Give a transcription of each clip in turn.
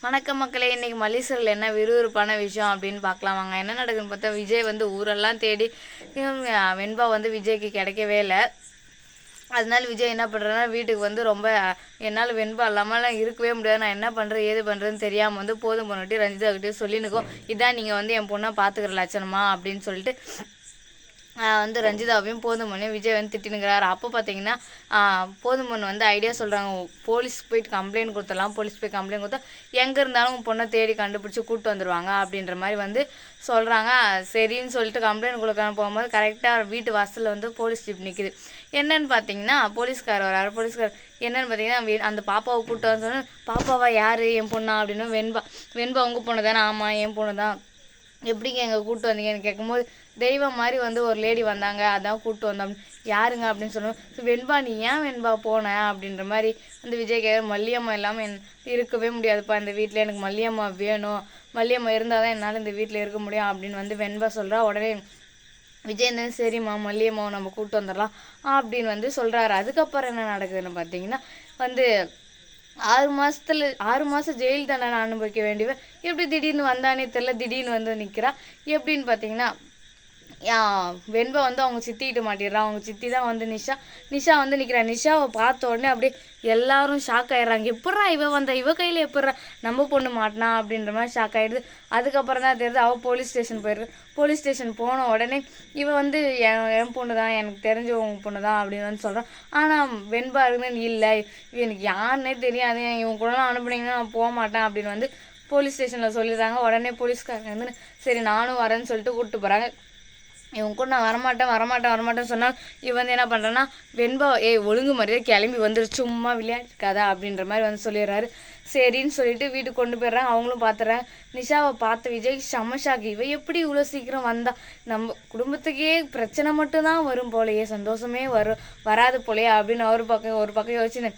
வணக்கம் மக்களே. இன்னைக்கு மல்லிசரில் என்ன விறுவிறுப்பான விஷயம் அப்படின்னு பார்க்கலாம் வாங்க. என்ன நடக்குதுன்னு பார்த்தா, விஜய் வந்து ஊரெல்லாம் தேடி வெண்பா வந்து விஜய்க்கு கிடைக்கவே இல்லை. அதனால விஜய் என்ன பண்ணுறேன்னா, வீட்டுக்கு வந்து ரொம்ப என்னால் வெண்பா இல்லாமலாம் இருக்கவே முடியாது, நான் என்ன பண்ணுறேன் ஏது பண்ணுறேன்னு தெரியாமல் வந்து போதும் பண்ணிட்டு ரஞ்சிதாக்கிட்டே சொல்லினுக்கோம், இதான் நீங்கள் வந்து என் பொண்ணை பார்த்துக்கிற லட்சணமா அப்படின்னு சொல்லிட்டு வந்து ரஞ்சிதாவையும் போதுமனையும் விஜய் வந்து திட்டினுக்கிறாரு. அப்போ பார்த்தீங்கன்னா போதுமன் வந்து ஐடியா சொல்கிறாங்க, போலீஸ் போயிட்டு கம்ப்ளைண்ட் கொடுத்துடலாம், போலீஸ் போய் கம்ப்ளைண்ட் கொடுத்தா எங்கே இருந்தாலும் உங்கள் பொண்ணை தேடி கண்டுபிடிச்சி கூப்பிட்டு வந்துடுவாங்க அப்படின்ற மாதிரி வந்து சொல்கிறாங்க. சரின்னு சொல்லிட்டு கம்ப்ளைண்ட் கொடுக்காம போகும்போது கரெக்டாக வீட்டு வாசலில் வந்து போலீஸ் ஜீப் நிற்கிது. என்னன்னு பார்த்தீங்கன்னா போலீஸ்கார் வராரு. போலீஸ்கார் என்னன்னு பார்த்தீங்கன்னா, அந்த பாப்பாவை கூப்பிட்டு வந்து சொன்னால், பாப்பாவா யார், என் பொண்ணா அப்படின்னு, வெண்பா உங்கள் பொண்ணு தானே, ஆமாம் என் பொண்ணு தான், எப்படிங்க எங்கே கூப்பிட்டு வந்தீங்கன்னு கேட்கும்போது, தெய்வம் மாதிரி வந்து ஒரு லேடி வந்தாங்க, அதான் கூப்பிட்டு வந்தோம். யாருங்க அப்படின்னு சொல்லுவோம். வெண்பா நீ ஏன் வெண்பா போன அப்படின்ற மாதிரி வந்து விஜய் மல்லியம்மா இல்லாமல் இருக்கவே முடியாதுப்பா இந்த வீட்டில், எனக்கு மல்லியம்மா வேணும், மல்லியம்மா இருந்தால் தான் என்னால் இந்த வீட்டில் இருக்க முடியும் அப்படின்னு வந்து வெண்பா சொல்கிறா. உடனே விஜய் சரிம்மா மல்லியம்மாவை நம்ம கூப்பிட்டு வந்துடலாம் அப்படின்னு வந்து சொல்கிறாரு. அதுக்கப்புறம் என்ன நடக்குதுன்னு பார்த்தீங்கன்னா, வந்து 6 மாதம் ஜெயில் தண்டனை அனுபவிக்க வேண்டியவன் எப்படி திடீர்னு வந்தானே தெரில, திடீர்னு வந்து நிற்கிறா. எப்படின்னு பார்த்தீங்கன்னா, வெண்பா வந்து அவங்க சித்திக்கிட்ட மாட்டிடுறா. அவங்க சித்தி தான் வந்து நிஷா வந்து நிற்கிறா. நிஷாவை பார்த்த உடனே அப்படியே எல்லாரும் ஷாக் ஆயிடுறாங்க. எப்பட்றா இவ வந்தா, இவ கையில் எப்பட்றா நம்ம பொண்ணு மாட்டினா அப்படின்ற மாதிரி ஷாக் ஆகிடுது. அதுக்கப்புறம் தான் தெரியுது அவள் போலீஸ் ஸ்டேஷன் போயிடுது. போலீஸ் ஸ்டேஷன் போன உடனே இவ வந்து என் பொண்ணு தான், எனக்கு தெரிஞ்ச உங்க பொண்ணு தான் அப்படின்னு வந்து சொல்கிறான். ஆனால் வெண்பா இருக்குன்னு இல்லை, எனக்கு யாருன்னே தெரியாது, இவங்க கூடலாம் அனுப்புனீங்கன்னா நான் போக மாட்டேன் அப்படின்னு வந்து போலீஸ் ஸ்டேஷனில் சொல்லிடுறாங்க. உடனே போலீஸ்காரங்க வந்து சரி நானும் வரேன்னு சொல்லிட்டு கூப்பிட்டு போகிறாங்க. இவன் கூட நான் வரமாட்டேன்னு சொன்னால் இவன் வந்து என்ன பண்ணுறேன்னா, வெண்பா ஒழுங்கு மாதிரியே கிளம்பி வந்துரு, சும்மா விளையாட்டுக்காதா அப்படின்ற மாதிரி வந்து சொல்லிடுறாரு. சரின்னு சொல்லிட்டு வீட்டுக்கு கொண்டு போயிடுறாங்க. அவங்களும் பார்த்துறாங்க. நிஷாவை பார்த்த விஜய் செம்ம இவ எப்படி இவ்வளோ சீக்கிரம் வந்தா, நம்ம குடும்பத்துக்கே பிரச்சனை மட்டும்தான் வரும் போலையே, சந்தோஷமே வராது போலையே அப்படின்னு ஒரு பக்கம் யோசிச்சு,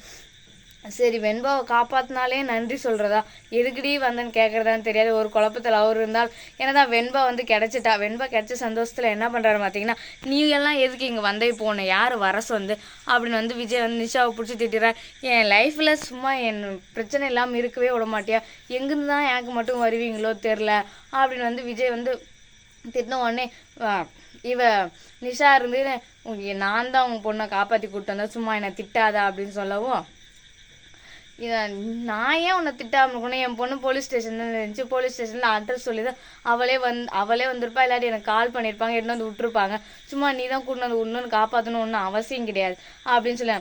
சரி வெண்பாவை காப்பாற்றினாலே நன்றி சொல்கிறதா, எதுக்கடி வந்தேன்னு கேட்குறதான்னு தெரியாது ஒரு குழப்பத்தில் அவர் இருந்தால். ஏன்னா வெண்பா வந்து கிடச்சிட்டா. வெண்பா கிடச்ச சந்தோஷத்தில் என்ன பண்ணுறாரு பார்த்தீங்கன்னா, நீ எல்லாம் எதுக்கு இங்கே வந்தே போன, யார் வர சொந்து அப்படின்னு வந்து விஜய் வந்து நிஷாவை பிடிச்சி திட்டுறார். என் லைஃப்பில் சும்மா என் பிரச்சனை இல்லாமல் இருக்கவே விட மாட்டியா, எங்கேருந்து தான் எனக்கு மட்டும் வருவீங்களோ தெரில அப்படின்னு வந்து விஜய் வந்து திட்டின உடனே இவ நிஷா இருந்து, நான் தான் உங்கள் பொண்ணை காப்பாற்றி கூப்பிட்டு வந்தேன், சும்மா என்னை திட்டாதா அப்படின்னு சொல்லவும், நான் ஏன் உன்னை திட்டாமல் இருக்கணும், என் பொண்ணு போலீஸ் ஸ்டேஷன் இருந்துச்சு, போலீஸ் ஸ்டேஷனில் அட்ரஸ் சொல்லி தான் அவளே வந்திருப்பா, இல்லாட்டி எனக்கு கால் பண்ணியிருப்பாங்க, எடுத்து வந்து விட்டுருப்பாங்க, சும்மா நீ தான் கூட்டு வந்து ஒன்றுன்னு காப்பாற்றணும் ஒன்றும் அவசியம் கிடையாது அப்படின்னு சொல்ல.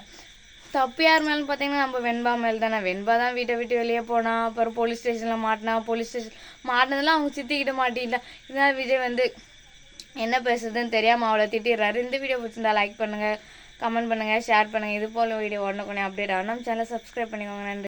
தப்பு யார் மேலும் பார்த்தீங்கன்னா நம்ம வெண்பா மேல் தானே. வெண்பா தான் வீட்டை விட்டு வெளியே போனா, அப்புறம் போலீஸ் ஸ்டேஷனில் மாட்டினா, போலீஸ் ஸ்டேஷன் மாட்டினதெல்லாம் அவங்க சித்திக்கிட்ட மாட்டிಇಲ್ಲ. இதனால் விஜய் வந்து என்ன பேசுறதுன்னு தெரியாமல் அவளை திட்டிடுறாரு. இந்த வீடியோ பிடிச்சிருந்தா லைக் பண்ணுங்கள், கமெண்ட் பண்ணுங்கள், ஷேர் பண்ணுங்கள். இது போல் வீடியோ உடனுக்குனே அப்டேட் ஆகும். நம்ம சேனலை சப்ஸ்கிரைப் பண்ணிக்கோங்க. நன்றி.